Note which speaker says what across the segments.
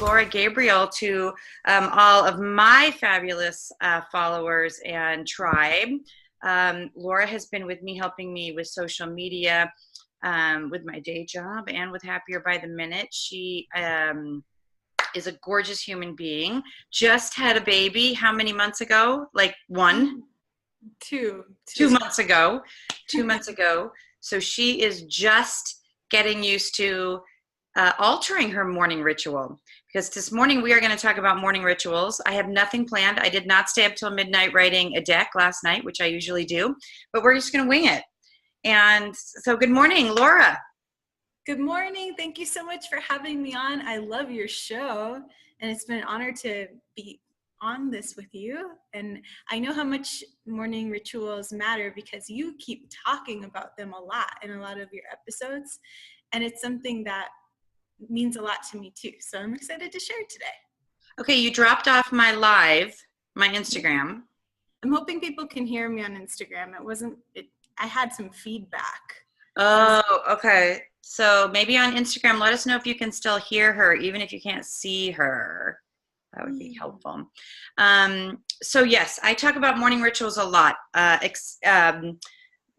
Speaker 1: Laura Gabriel to all of my fabulous followers and tribe. Laura has been with me, helping me with social media, with my day job, and with Happier by the Minute. She is a gorgeous human being. Just had a baby. How many months ago? Like one?
Speaker 2: Two.
Speaker 1: 2 months ago. 2 months ago. So she is just getting used to altering her morning ritual, because this morning we are going to talk about morning rituals. I have nothing planned. I did not stay up till midnight writing a deck last night, which I usually do, but we're just going to wing it. And so good morning, Laura.
Speaker 2: Good morning. Thank you so much for having me on. I love your show, and it's been an honor to be on this with you. And I know how much morning rituals matter because you keep talking about them a lot in a lot of your episodes, and it's something that means a lot to me too. So I'm excited to share it today.
Speaker 1: Okay, you dropped off my live, my Instagram.
Speaker 2: I'm hoping people can hear me on Instagram. I had some feedback.
Speaker 1: Oh, okay. So maybe on Instagram, let us know if you can still hear her, even if you can't see her. That would be helpful. So yes, I talk about morning rituals a lot.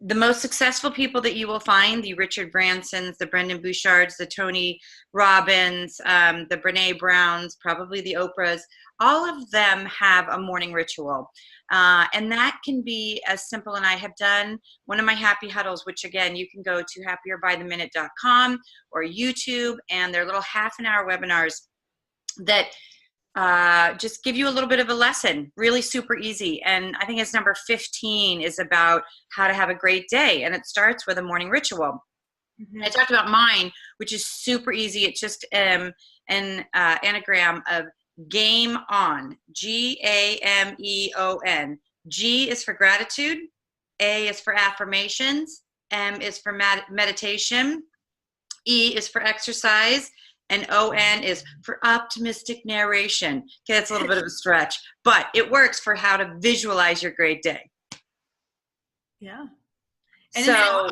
Speaker 1: The most successful people that you will find, the Richard Bransons, the Brendan Bouchards, the Tony Robbins, the Brene Browns, probably the Oprahs, all of them have a morning ritual. And that can be as simple, and I have done one of my Happy Huddles, which again, you can go to happierbytheminute.com or YouTube, and they're little half-an-hour webinars that just give you a little bit of a lesson, really super easy. And I think it's number 15 is about how to have a great day. And it starts with a morning ritual. Mm-hmm. I talked about mine, which is super easy. It's just an anagram of game on, G-A-M-E-O-N. G is for gratitude. A is for affirmations. M is for meditation. E is for exercise. And O-N is for optimistic narration. Okay, that's a little bit of a stretch, but it works for how to visualize your great day.
Speaker 2: Yeah.
Speaker 1: So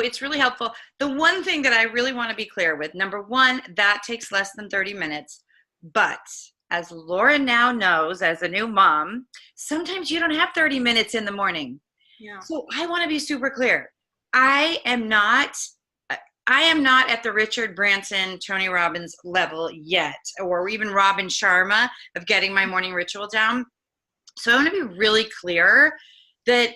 Speaker 1: it's really helpful. The one thing that I really want to be clear with, number one, that takes less than 30 minutes. But as Laura now knows, as a new mom, sometimes you don't have 30 minutes in the morning.
Speaker 2: Yeah.
Speaker 1: So I want to be super clear. I am not at the Richard Branson, Tony Robbins level yet, or even Robin Sharma of getting my morning ritual down. So I want to be really clear that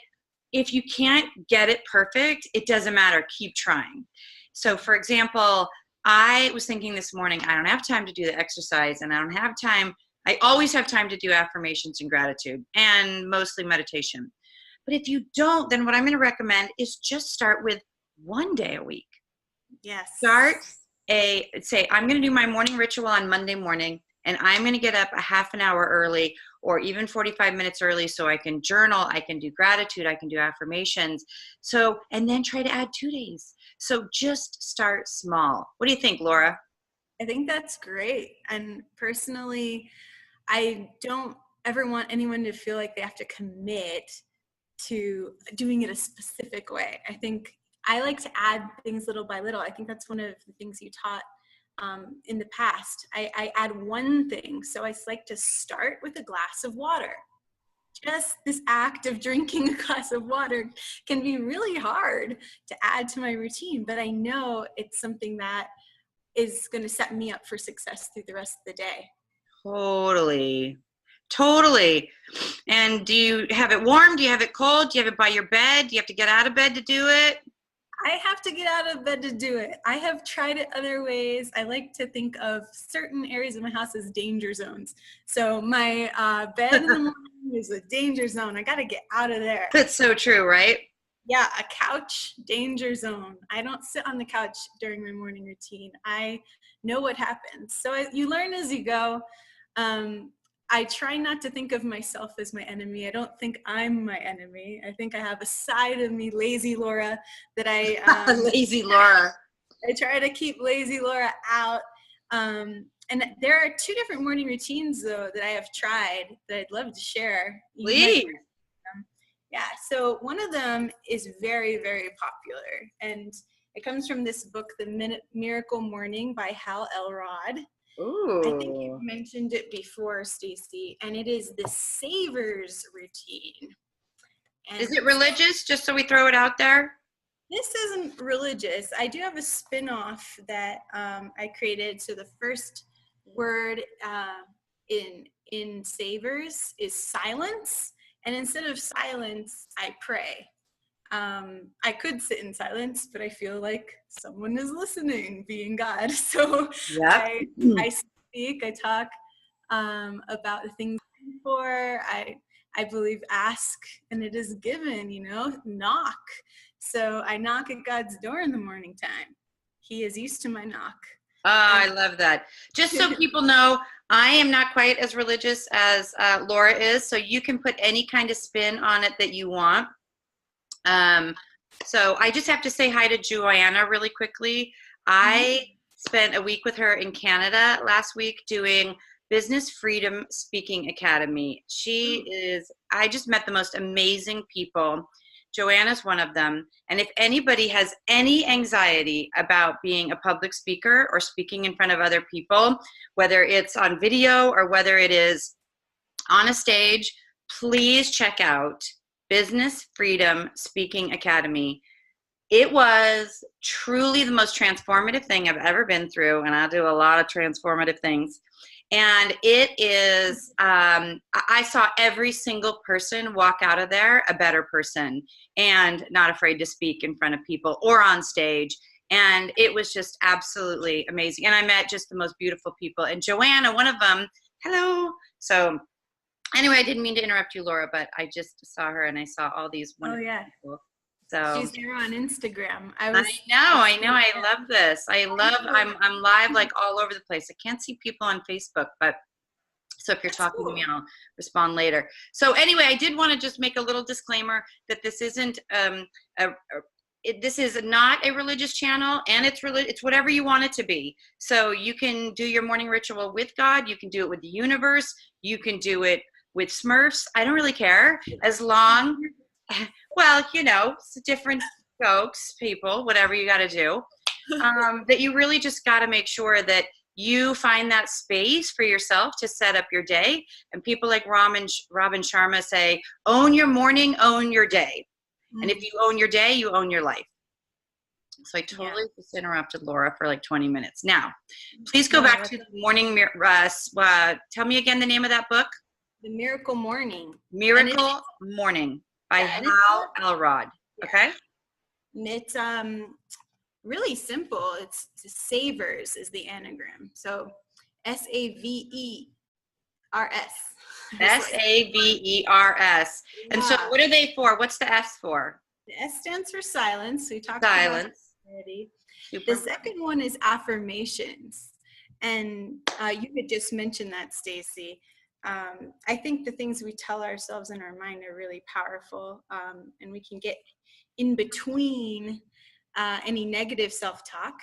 Speaker 1: if you can't get it perfect, it doesn't matter. Keep trying. So for example, I was thinking this morning, I don't have time to do the exercise, and I don't have time. I always have time to do affirmations and gratitude and mostly meditation. But if you don't, then what I'm going to recommend is just start with one day a week.
Speaker 2: Yes.
Speaker 1: Say, I'm going to do my morning ritual on Monday morning, and I'm going to get up a half an hour early or even 45 minutes early so I can journal, I can do gratitude, I can do affirmations. So, and then try to add 2 days. So just start small. What do you think, Laura?
Speaker 2: I think that's great. And personally, I don't ever want anyone to feel like they have to commit to doing it a specific way. I think I like to add things little by little. I think that's one of the things you taught in the past. I add one thing. So I like to start with a glass of water. Just this act of drinking a glass of water can be really hard to add to my routine, but I know it's something that is going to set me up for success through the rest of the day.
Speaker 1: Totally. And do you have it warm? Do you have it cold? Do you have it by your bed? Do you have to get out of bed to do it?
Speaker 2: I have to get out of bed to do it. I have tried it other ways. I like to think of certain areas of my house as danger zones. So my bed in the morning is a danger zone. I got to get out of there.
Speaker 1: That's so true, right?
Speaker 2: Yeah, a couch, danger zone. I don't sit on the couch during my morning routine. I know what happens. So you learn as you go. I try not to think of myself as my enemy. I don't think I'm my enemy. I think I have a side of me, lazy Laura, that
Speaker 1: lazy Laura.
Speaker 2: I try to keep lazy Laura out. And there are 2 different morning routines, though, that I have tried that I'd love to share.
Speaker 1: Please.
Speaker 2: Yeah, so one of them is very, very popular. And it comes from this book, The Miracle Morning by Hal Elrod. I think you
Speaker 1: Ooh.
Speaker 2: mentioned it before, Stacey, and it is the Savers routine.
Speaker 1: Is
Speaker 2: And
Speaker 1: it religious, just so we throw it out there?
Speaker 2: this isn't religious. I do have a spin-off that I created. So the first word in Savers is silence, and instead of silence, I pray. I could sit in silence, but I feel like someone is listening, being God. So
Speaker 1: Yep.
Speaker 2: I speak, I talk about the things for. I believe ask and it is given, knock. So I knock at God's door in the morning time. He is used to my knock.
Speaker 1: Oh, I love that. Just so people know, I am not quite as religious as Laura is, so you can put any kind of spin on it that you want. So I just have to say hi to Joanna really quickly. I spent a week with her in Canada last week doing Business Freedom Speaking Academy. I just met the most amazing people. Joanna's one of them. And if anybody has any anxiety about being a public speaker or speaking in front of other people, whether it's on video or whether it is on a stage, please check out Business Freedom Speaking Academy. It was truly the most transformative thing I've ever been through, and I do a lot of transformative things. And it is, I saw every single person walk out of there a better person and not afraid to speak in front of people or on stage. And it was just absolutely amazing. And I met just the most beautiful people. And Joanna, one of them, hello. So anyway, I didn't mean to interrupt you, Laura, but I just saw her and I saw all these wonderful people. So
Speaker 2: she's there on Instagram.
Speaker 1: I know. I love this. I'm live like all over the place. I can't see people on Facebook, but so if you're talking to me, I'll respond later. So anyway, I did want to just make a little disclaimer that this isn't this is not a religious channel, and it's whatever you want it to be. So you can do your morning ritual with God. You can do it with the universe. You can do it with Smurfs. I don't really care, as long, well, it's different folks, people, whatever you got to do, that you really just got to make sure that you find that space for yourself to set up your day. And people like Robin Sharma say, own your morning, own your day. And if you own your day, you own your life. So I totally just interrupted Laura for like 20 minutes. Now, please go back to the morning. Tell me again the name of that book.
Speaker 2: The Miracle Morning.
Speaker 1: Miracle Morning by Hal Elrod. Okay.
Speaker 2: And it's really simple. It's Savers is the anagram. So SAVERS.
Speaker 1: SAVERS. And so what are they for? What's the S for?
Speaker 2: The S stands for silence. So we talked
Speaker 1: silence.
Speaker 2: About already. The second one is affirmations. And you had just mentioned that, Stacey. I think the things we tell ourselves in our mind are really powerful, and we can get in between any negative self-talk.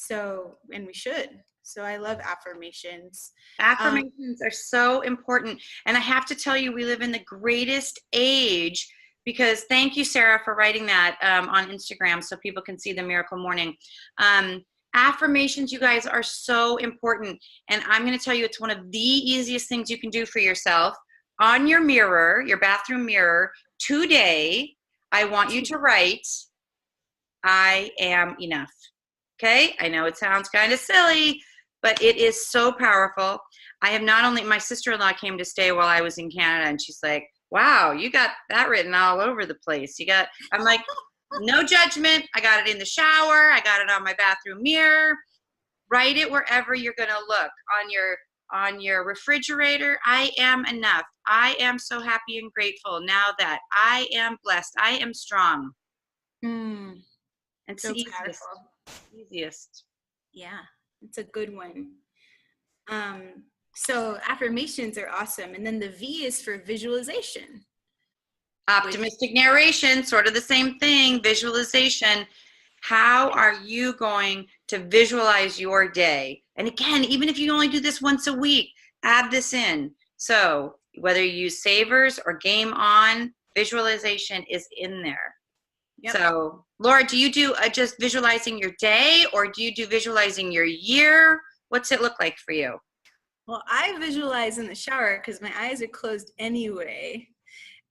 Speaker 2: And we should. So I love affirmations.
Speaker 1: Affirmations are so important. And I have to tell you, we live in the greatest age, because thank you, Sarah, for writing that on Instagram so people can see the Miracle Morning. Affirmations, you guys, are so important. And I'm going to tell you, it's one of the easiest things you can do for yourself. On your mirror, your bathroom mirror, today, I want you to write, I am enough. Okay? I know it sounds kind of silly, but it is so powerful. I have not only, my sister-in-law came to stay while I was in Canada, and she's like, wow, you got that written all over the place. I'm like, no judgment. I got it in the shower. I got it on my bathroom mirror. Write it wherever you're going to look. On your refrigerator, I am enough. I am so happy and grateful now that I am blessed. I am strong. It's the easiest.
Speaker 2: Yeah, it's a good one. So affirmations are awesome. And then the V is for visualization.
Speaker 1: Optimistic narration, sort of the same thing, visualization. How are you going to visualize your day? And again, even if you only do this once a week, add this in. So whether you use Savers or Game On, visualization is in there. Yep. So Laura, do you do just visualizing your day, or do you do visualizing your year? What's it look like for you?
Speaker 2: Well, I visualize in the shower because my eyes are closed anyway.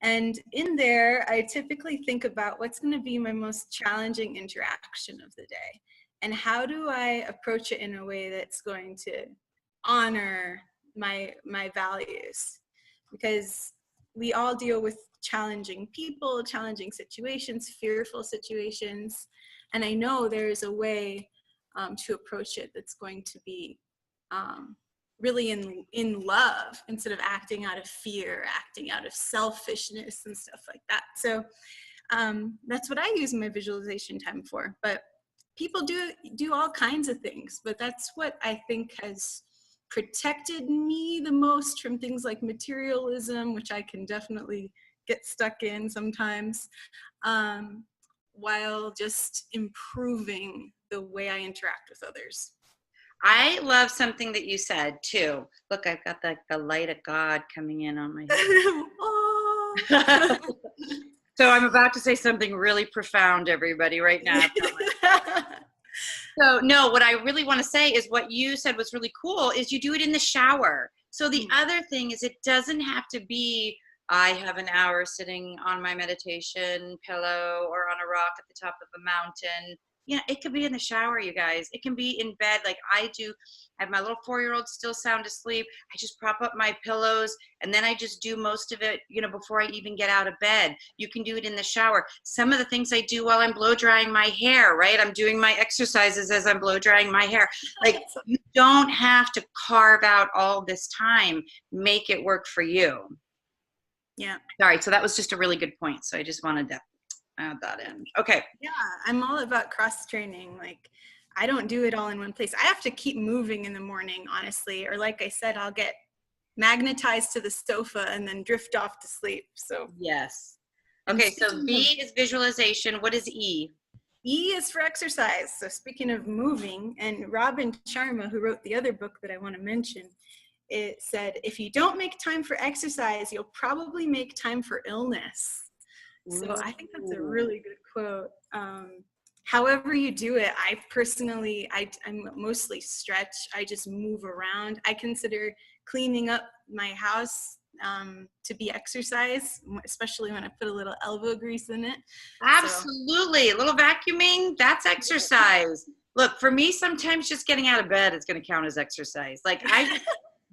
Speaker 2: And in there, I typically think about what's going to be my most challenging interaction of the day. And how do I approach it in a way that's going to honor my values? Because we all deal with challenging people, challenging situations, fearful situations. And I know there's a way to approach it that's going to be really in love instead of acting out of fear, acting out of selfishness and stuff like that. So that's what I use my visualization time for. But people do all kinds of things, but that's what I think has protected me the most from things like materialism, which I can definitely get stuck in sometimes, while just improving the way I interact with others.
Speaker 1: I love something that you said too. Look, I've got the light of God coming in on my head.
Speaker 2: Oh.
Speaker 1: So I'm about to say something really profound, everybody, right now. So no, what I really want to say is what you said was really cool is you do it in the shower. So the other thing is it doesn't have to be, I have an hour sitting on my meditation pillow or on a rock at the top of a mountain. Yeah, it could be in the shower, you guys. It can be in bed like I do. I have my little 4-year-old still sound asleep. I just prop up my pillows and then I just do most of it, before I even get out of bed. You can do it in the shower. Some of the things I do while I'm blow drying my hair, right? I'm doing my exercises as I'm blow drying my hair. Like you don't have to carve out all this time. Make it work for you.
Speaker 2: Yeah.
Speaker 1: Sorry. So that was just a really good point. So I just wanted to add that in. Okay.
Speaker 2: Yeah, I'm all about cross training. Like, I don't do it all in one place. I have to keep moving in the morning, honestly. Or like I said, I'll get magnetized to the sofa and then drift off to sleep. So
Speaker 1: yes. Okay, so V is visualization. What is E?
Speaker 2: E is for exercise. So speaking of moving, and Robin Sharma, who wrote the other book that I want to mention, it said, if you don't make time for exercise, you'll probably make time for illness. So I think that's a really good quote. However you do it, I personally, I'm mostly stretch. I just move around. I consider cleaning up my house to be exercise, especially when I put a little elbow grease in it.
Speaker 1: Absolutely. So. A little vacuuming, that's exercise. Look, for me, sometimes just getting out of bed is going to count as exercise. Like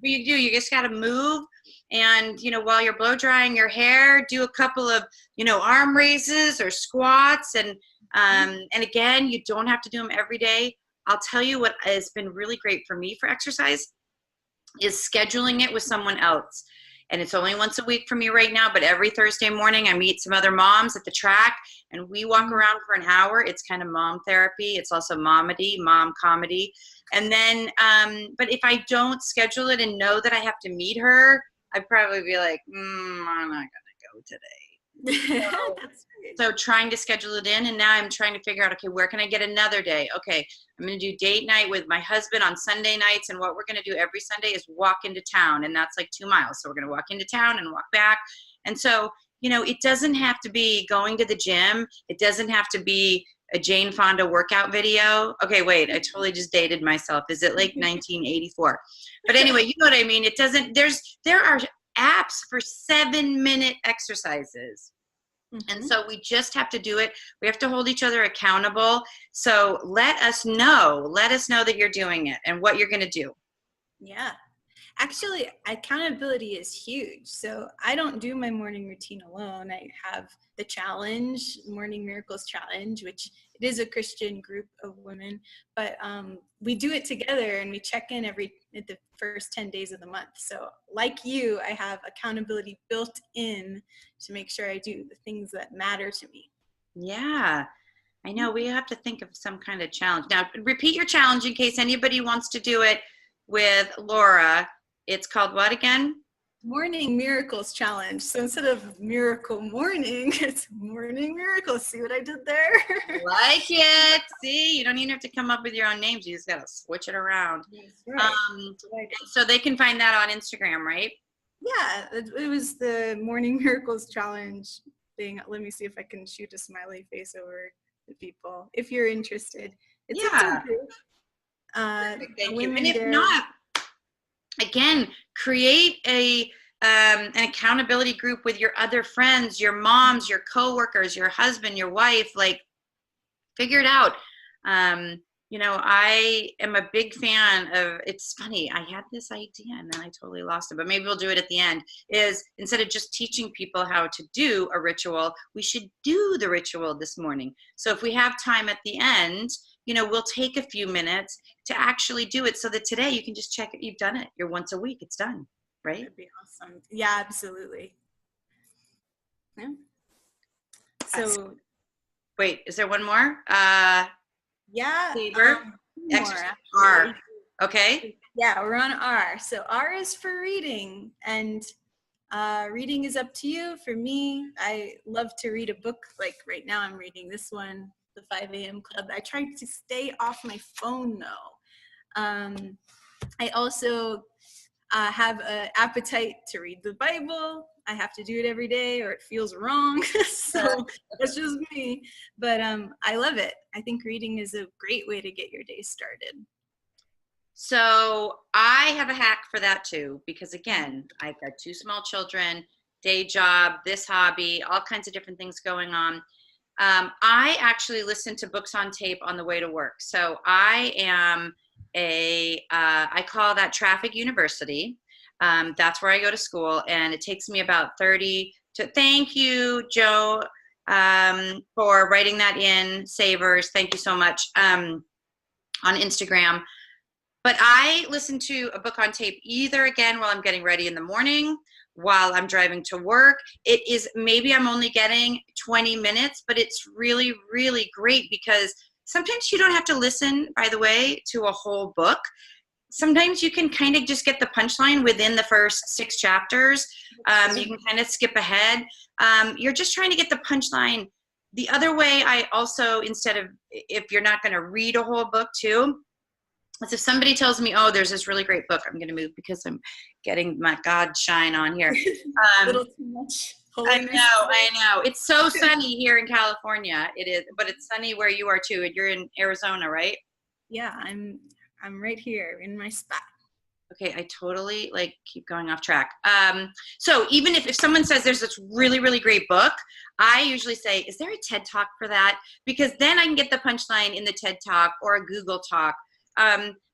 Speaker 1: you just got to move. And, while you're blow drying your hair, do a couple of, arm raises or squats. And again, you don't have to do them every day. I'll tell you what has been really great for me for exercise is scheduling it with someone else. And it's only once a week for me right now, but every Thursday morning I meet some other moms at the track and we walk around for an hour. It's kind of mom therapy. It's also mom comedy. And then, but if I don't schedule it and know that I have to meet her, I'd probably be like, I'm not going to go today. So trying to schedule it in, and now I'm trying to figure out, okay, where can I get another day? Okay, I'm going to do date night with my husband on Sunday nights, and what we're going to do every Sunday is walk into town, and that's like 2 miles. So we're going to walk into town and walk back. And so, it doesn't have to be going to the gym. It doesn't have to be a Jane Fonda workout video. Okay, wait, I totally just dated myself. Is it like 1984? But anyway, you know what I mean? It doesn't, there are apps for 7-minute exercises. And so we just have to do it. We have to hold each other accountable. So let us know that you're doing it and what you're going to do.
Speaker 2: Yeah. Actually, accountability is huge. So I don't do my morning routine alone. I have the challenge, Morning Miracles Challenge, which it is a Christian group of women, but we do it together and we check in at the first 10 days of the month. So like you, I have accountability built in to make sure I do the things that matter to me.
Speaker 1: Yeah, I know. We have to think of some kind of challenge. Now, repeat your challenge in case anybody wants to do it with Laura. It's called what again?
Speaker 2: Morning Miracles Challenge. So instead of Miracle Morning, it's Morning Miracles. See what I did there?
Speaker 1: Like it. See, you don't even have to come up with your own names. You just got to switch it around.
Speaker 2: That's right.
Speaker 1: So they can find that on Instagram, right?
Speaker 2: Yeah, it was the Morning Miracles Challenge thing. Let me see if I can shoot a smiley face over to people if you're interested. It's
Speaker 1: yeah. Perfect, thank you.
Speaker 2: women
Speaker 1: And if
Speaker 2: there.
Speaker 1: not, again, create an accountability group with your other friends, your moms, your coworkers, your husband, your wife, like figure it out. I am a big fan of, it's funny, I had this idea and then I totally lost it, but maybe we'll do it at the end, is instead of just teaching people how to do a ritual, we should do the ritual this morning. So if we have time at the end, we'll take a few minutes to actually do it so that today you can just check it. You've done it. You're once a week. It's done, right?
Speaker 2: That'd be awesome. Yeah, absolutely. Yeah. So
Speaker 1: wait, is there one more?
Speaker 2: Yeah.
Speaker 1: Favor, exercise,
Speaker 2: More.
Speaker 1: R. Okay.
Speaker 2: Yeah, we're on R. So R is for reading, and reading is up to you. For me, I love to read a book. Like right now, I'm reading this one, The 5 a.m. Club. I try to stay off my phone though. I also have an appetite to read the Bible. I have to do it every day or it feels wrong. So that's just me. But I love it. I think reading is a great way to get your day started.
Speaker 1: So I have a hack for that too, because again, I've got 2 small children, day job, this hobby, all kinds of different things going on. I actually listen to books on tape on the way to work. So I am I call that Traffic University. That's where I go to school, and it takes me about 30 to, thank you, Joe, for writing that in, Savers. Thank you so much, on Instagram. But I listen to a book on tape either, again, while I'm getting ready in the morning, while I'm driving to work. It is, maybe I'm only getting 20 minutes, but it's really, really great because sometimes you don't have to listen, by the way, to a whole book. Sometimes you can kind of just get the punchline within the first 6 chapters. You can kind of skip ahead. You're just trying to get the punchline. The other way, I also, instead of, if you're not going to read a whole book too, is if somebody tells me, oh, there's this really great book, I'm going to move because I'm getting my God shine on here.
Speaker 2: A little too much.
Speaker 1: I know. It's so sunny here in California. It is, but it's sunny where you are too. And you're in Arizona, right?
Speaker 2: Yeah, I'm right here in my spot.
Speaker 1: Okay, I totally keep going off track. So even if someone says there's this really, really great book, I usually say, is there a TED Talk for that? Because then I can get the punchline in the TED Talk or a Google Talk.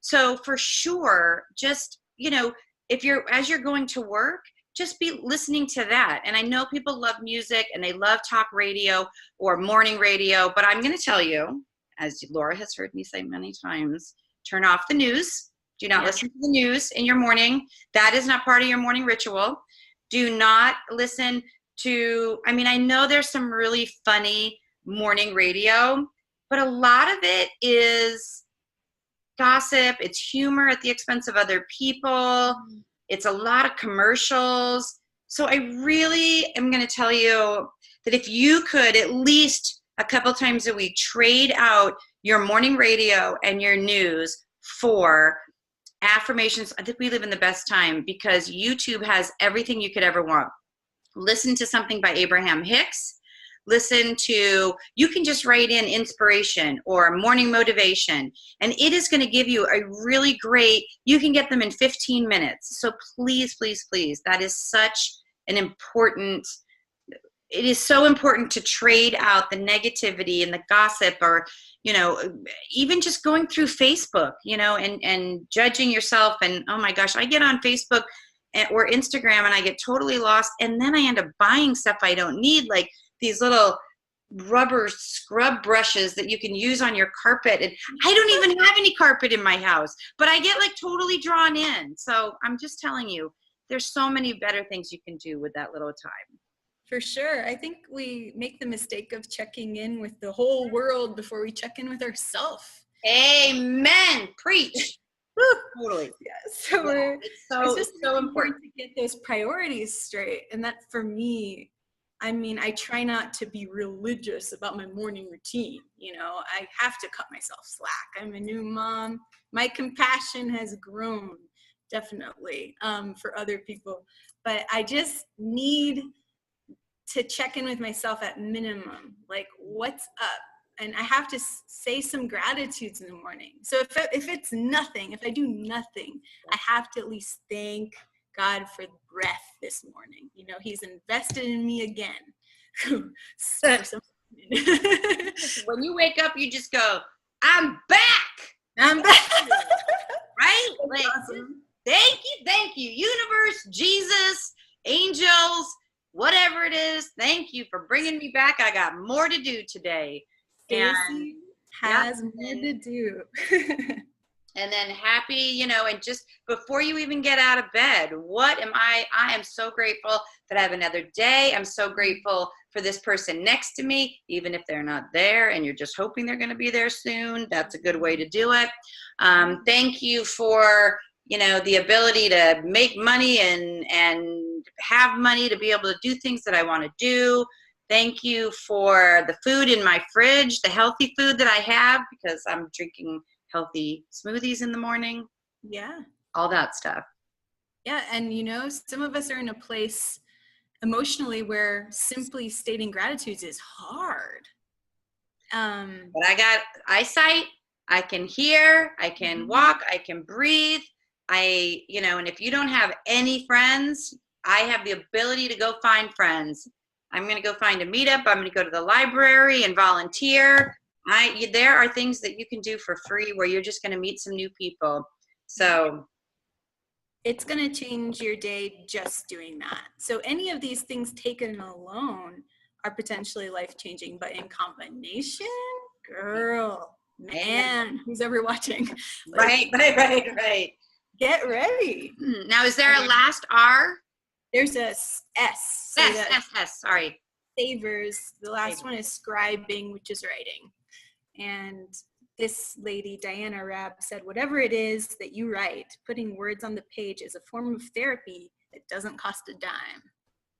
Speaker 1: So for sure, just, if as you're going to work, just be listening to that. And I know people love music and they love talk radio or morning radio, but I'm going to tell you, as Laura has heard me say many times, turn off the news. Do not listen to the news in your morning. That is not part of your morning ritual. Do not listen to, I know there's some really funny morning radio, but a lot of it is gossip. It's humor at the expense of other people. It's a lot of commercials. So I really am going to tell you that if you could at least a couple times a week trade out your morning radio and your news for affirmations. I think we live in the best time because YouTube has everything you could ever want. Listen to something by Abraham Hicks. You can just write in inspiration or morning motivation, and it is going to give you a really great, you can get them in 15 minutes. So please, please, please, that is such an important, it is so important to trade out the negativity and the gossip, or, even just going through Facebook, and judging yourself. And oh my gosh, I get on Facebook or Instagram and I get totally lost. And then I end up buying stuff I don't need, like these little rubber scrub brushes that you can use on your carpet. And I don't even have any carpet in my house, but I get totally drawn in. So I'm just telling you, there's so many better things you can do with that little time.
Speaker 2: For sure. I think we make the mistake of checking in with the whole world before we check in with ourselves.
Speaker 1: Amen. Preach. Totally.
Speaker 2: Yeah.
Speaker 1: So it's so important
Speaker 2: to get those priorities straight. And that for me, I try not to be religious about my morning routine. I have to cut myself slack. I'm a new mom. My compassion has grown, definitely, for other people. But I just need to check in with myself at minimum. Like, what's up? and I have to say some gratitudes in the morning. So if it's nothing, if I do nothing, I have to at least thank God for breath this morning. You know, he's invested in me again. So,
Speaker 1: when you wake up, you just go, I'm back.
Speaker 2: I'm back.
Speaker 1: Right?
Speaker 2: That's
Speaker 1: like,
Speaker 2: awesome.
Speaker 1: thank you, universe, Jesus, angels, whatever it is. Thank you for bringing me back. I got more to do today.
Speaker 2: Stacey has more to do.
Speaker 1: And then happy, you know, and just before you even get out of bed, what am I am so grateful that I have another day. I'm so grateful for this person next to me, even if they're not there and you're just hoping they're going to be there soon. That's a good way to do it. Thank you for, you know, the ability to make money and have money to be able to do things that I want to do. Thank you for the food in my fridge, the healthy food that I have, because I'm drinking healthy smoothies in the morning.
Speaker 2: Yeah.
Speaker 1: All that stuff.
Speaker 2: Yeah. And, you know, some of us are in a place emotionally where simply stating gratitudes is hard.
Speaker 1: But I got eyesight. I can hear. I can walk. I can breathe. You know, and if you don't have any friends, I have the ability to go find friends. I'm going to go find a meetup. I'm going to go to the library and volunteer. There are things that you can do for free where you're just going to meet some new people. So
Speaker 2: it's going to change your day just doing that. So any of these things taken alone are potentially life-changing, but in combination, girl, man, who's ever watching?
Speaker 1: Like, right.
Speaker 2: Get ready.
Speaker 1: Now, is there a last R?
Speaker 2: There's a S. So
Speaker 1: S, sorry.
Speaker 2: Savers. The last one is scribing, which is writing. And this lady, Diana Rabb, said, whatever it is that you write, putting words on the page is a form of therapy that doesn't cost a dime.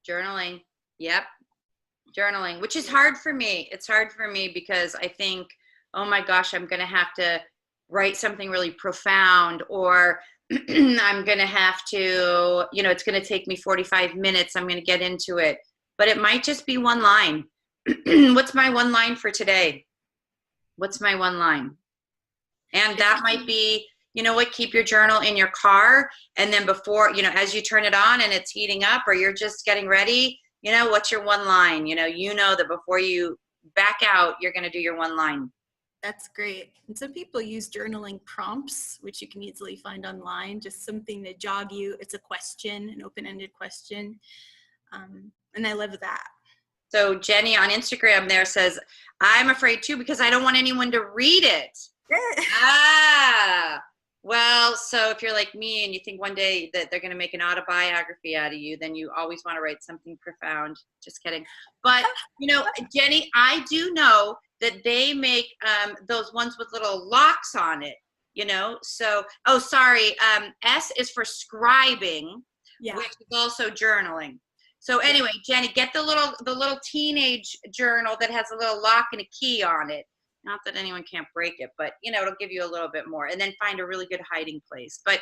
Speaker 1: Journaling. Yep. Journaling, which is hard for me. It's hard for me because I think, oh my gosh, I'm going to have to write something really profound, or I'm going to have to, you know, it's going to take me 45 minutes. I'm going to get into it, but it might just be one line. What's my one line for today? What's my one line? And that might be, you know what, keep your journal in your car. And then before, you know, as you turn it on and it's heating up or you're just getting ready, you know, what's your one line? You know that before you back out, you're going to do your one line.
Speaker 2: That's great. And some people use journaling prompts, which you can easily find online, just something to jog you. It's a question, an open-ended question. And I love that. So
Speaker 1: Jenny on Instagram there says, I'm afraid too because I don't want anyone to read it. Well, so if you're like me and you think one day that they're going to make an autobiography out of you, then you always want to write something profound. Just kidding. But, you know, Jenny, I do know that they make those ones with little locks on it, you know? So, oh, sorry. S is for scribing, which is also journaling. So anyway, Jenny, get the little teenage journal that has a little lock and a key on it. Not that anyone can't break it, but, you know, it'll give you a little bit more, and then find a really good hiding place. But,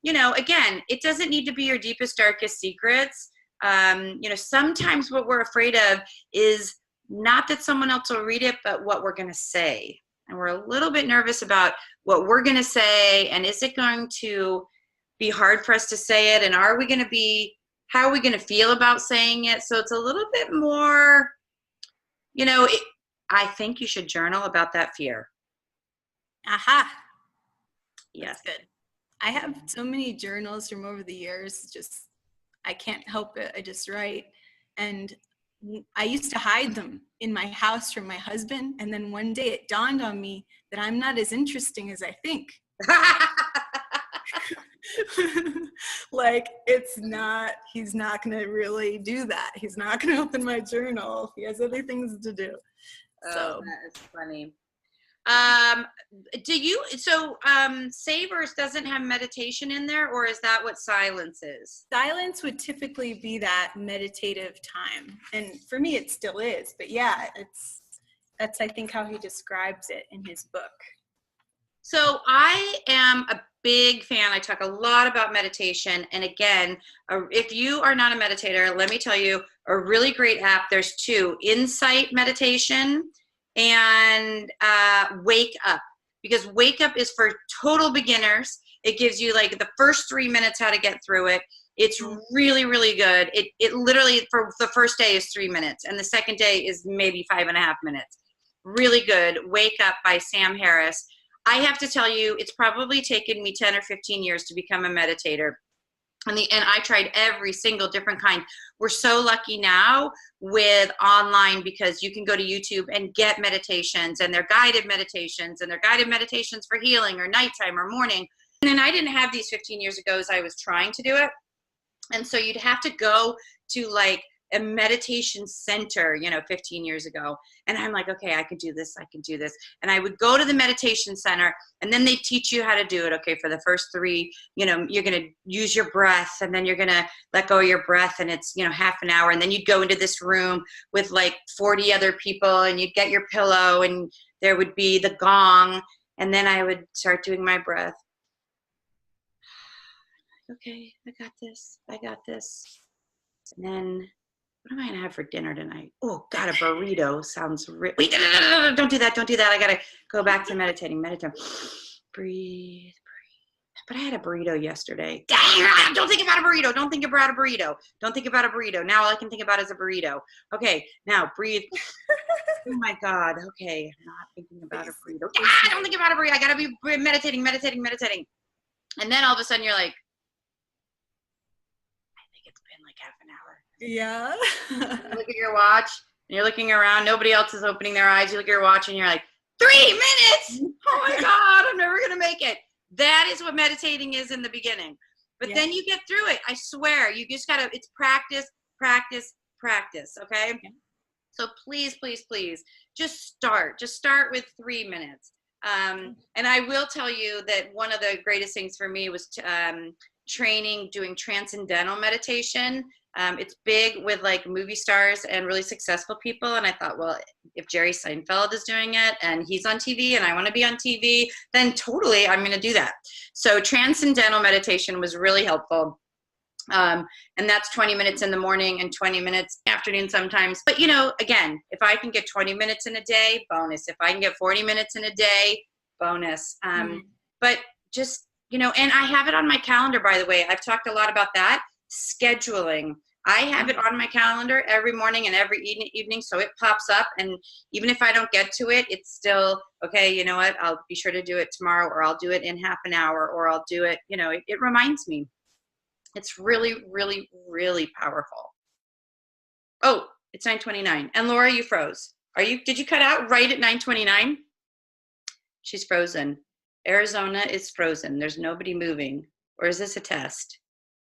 Speaker 1: you know, again, it doesn't need to be your deepest, darkest secrets. You know, sometimes what we're afraid of is not that someone else will read it, but what we're going to say. And we're a little bit nervous about what we're going to say. And is it going to be hard for us to say it? And how are we going to feel about saying it? So it's a little bit more, you know, I think you should journal about that fear.
Speaker 2: Aha.
Speaker 1: Yes.
Speaker 2: That's good. I have so many journals from over the years. Just, I can't help it. I just write. And I used to hide them in my house from my husband. And then one day it dawned on me that I'm not as interesting as I think. Like, he's not going to really do that. He's not going to open my journal. He has other things to do.
Speaker 1: So that is funny. Savers doesn't have meditation in there, or is that what silence is?
Speaker 2: Silence would typically be that meditative time. And for me, it still is. But yeah, that's, I think, how he describes it in his book.
Speaker 1: So I am a big fan. I talk a lot about meditation. And again, if you are not a meditator, let me tell you, a really great app. There's two: Insight Meditation and Wake Up, because Wake Up is for total beginners. It gives you like the first 3 minutes how to get through it. It's really, really good. It literally, for the first day is 3 minutes, and the second day is maybe 5.5 minutes. Really good. Wake Up by Sam Harris. I have to tell you, it's probably taken me 10 or 15 years to become a meditator. And I tried every single different kind. We're so lucky now with online, because you can go to YouTube and get meditations, and they're guided meditations, and they're guided meditations for healing or nighttime or morning. And I didn't have these 15 years ago as I was trying to do it. And so you'd have to go to like a meditation center, 15 years ago. And I'm like, okay, I can do this. I can do this. And I would go to the meditation center, and then they teach you how to do it. Okay, for the first 3, you're going to use your breath, and then you're going to let go of your breath, and it's, half an hour. And then you'd go into this room with like 40 other people, and you'd get your pillow, and there would be the gong. And then I would start doing my breath. Okay, I got this. And then, what am I going to have for dinner tonight? Oh, God, a burrito sounds wait, don't do that. I got to go back to meditating. Breathe. But I had a burrito yesterday. Don't think about a burrito. Now all I can think about is a burrito. Okay, now breathe. Oh my God. Okay, I'm not thinking about a burrito. Don't think about a burrito. I got to be meditating. And then all of a sudden you're like, it's been like half an hour.
Speaker 2: Yeah.
Speaker 1: You look at your watch, and you're looking around. Nobody else is opening their eyes. You look at your watch, and you're like, 3 minutes. Oh my God, I'm never gonna make it. That is what meditating is in the beginning. But then you get through it. I swear. You just gotta. It's practice. Okay. So please, just start. Just start with 3 minutes. And I will tell you that one of the greatest things for me was doing transcendental meditation. It's big with like movie stars and really successful people. And I thought, well, if Jerry Seinfeld is doing it and he's on TV and I want to be on TV, then totally I'm going to do that. So transcendental meditation was really helpful. And that's 20 minutes in the morning and 20 minutes afternoon sometimes. But, again, if I can get 20 minutes in a day, bonus. If I can get 40 minutes in a day, bonus. But just, and I have it on my calendar, by the way. I've talked a lot about that. Scheduling. I have it on my calendar every morning and every evening, so it pops up. And even if I don't get to it, it's still, okay, you know what? I'll be sure to do it tomorrow, or I'll do it in half an hour, or I'll do it, it reminds me. It's really, really, really powerful. Oh, it's 9:29. And Laura, you froze. Did you cut out right at 9:29? She's frozen. Arizona is frozen. There's nobody moving. Or is this a test?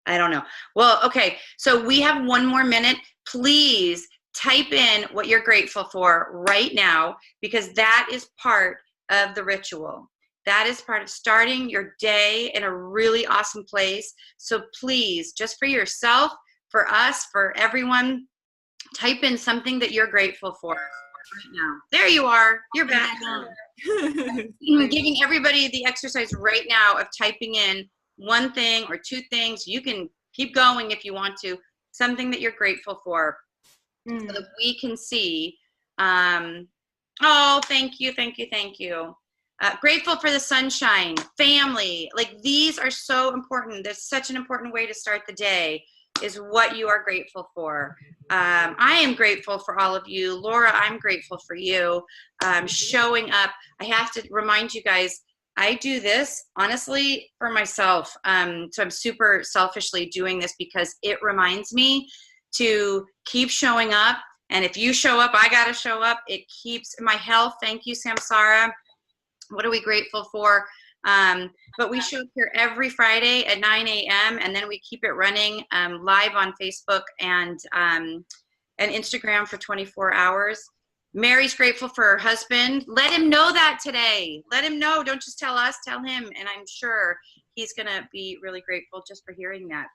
Speaker 1: I don't know. Well, okay. So we have 1 more minute. Please type in what you're grateful for right now, because that is part of the ritual. That is part of starting your day in a really awesome place. So please, just for yourself, for us, for everyone, type in something that you're grateful for right now. There you are. You're back. Giving everybody the exercise right now of typing in 1 thing or 2 things. You can keep going if you want to. Something that you're grateful for, so that we can see. Oh, thank you. Grateful for the sunshine, family. Like, these are so important. There's such an important way to start the day, is what you are grateful for. I am grateful for all of you. Laura, I'm grateful for you showing up. I have to remind you guys, I do this honestly for myself. So I'm super selfishly doing this because it reminds me to keep showing up. And if you show up, I got to show up. It keeps my health. Thank you, Samsara. What are we grateful for? But we show up here every Friday at 9 a.m. and then we keep it running live on Facebook and Instagram for 24 hours. Mary's grateful for her husband. Let him know that today. Let him know. Don't just tell us, tell him. And I'm sure he's going to be really grateful just for hearing that.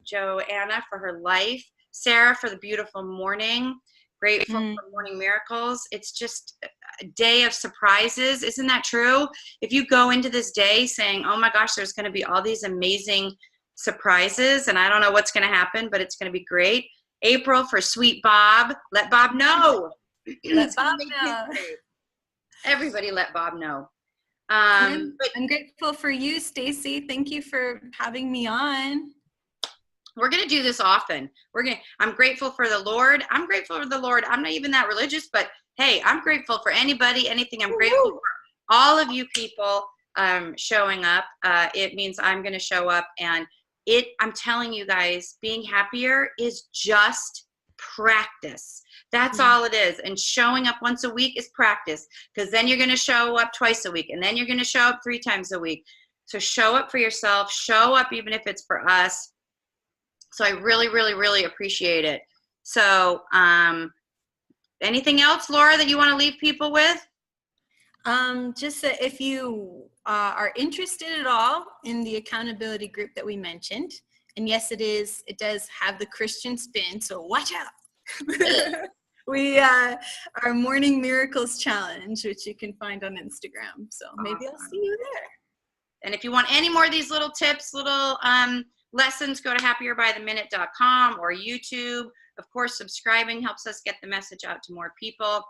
Speaker 1: Joanna for her life. Sarah for the beautiful morning. Grateful for morning miracles. It's just a day of surprises. Isn't that true? If you go into this day saying, oh my gosh, there's going to be all these amazing surprises and I don't know what's going to happen, but it's going to be great. April for sweet Bob. Let Bob know.
Speaker 2: Let Bob know.
Speaker 1: Everybody let Bob know.
Speaker 2: I'm grateful for you, Stacey. Thank you for having me on.
Speaker 1: We're going to do this often. I'm grateful for the Lord. I'm grateful for the Lord. I'm not even that religious, but hey, I'm grateful for anybody, anything. I'm grateful for all of you people showing up. It means I'm going to show up, and I'm telling you guys, being happier is just practice. That's all it is. And showing up once a week is practice, because then you're going to show up twice a week, and then you're going to show up 3 times a week. So show up for yourself, show up even if it's for us. So I really, really, really appreciate it. So anything else, Laura, that you want to leave people with?
Speaker 2: Just that if you are interested at all in the accountability group that we mentioned, and yes, it does have the Christian spin, so watch out. We our Morning Miracles Challenge, which you can find on Instagram. So maybe I'll see you there.
Speaker 1: And if you want any more of these little tips, little lessons, go to happierbytheminute.com or YouTube. Of course, subscribing helps us get the message out to more people.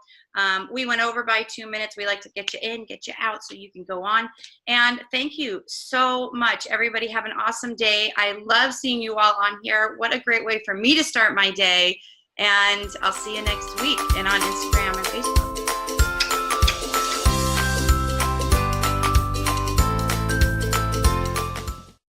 Speaker 1: We went over by 2 minutes. We like to get you in, get you out so you can go on. And thank you so much. Everybody have an awesome day. I love seeing you all on here. What a great way for me to start my day. And I'll see you next week and on Instagram and Facebook.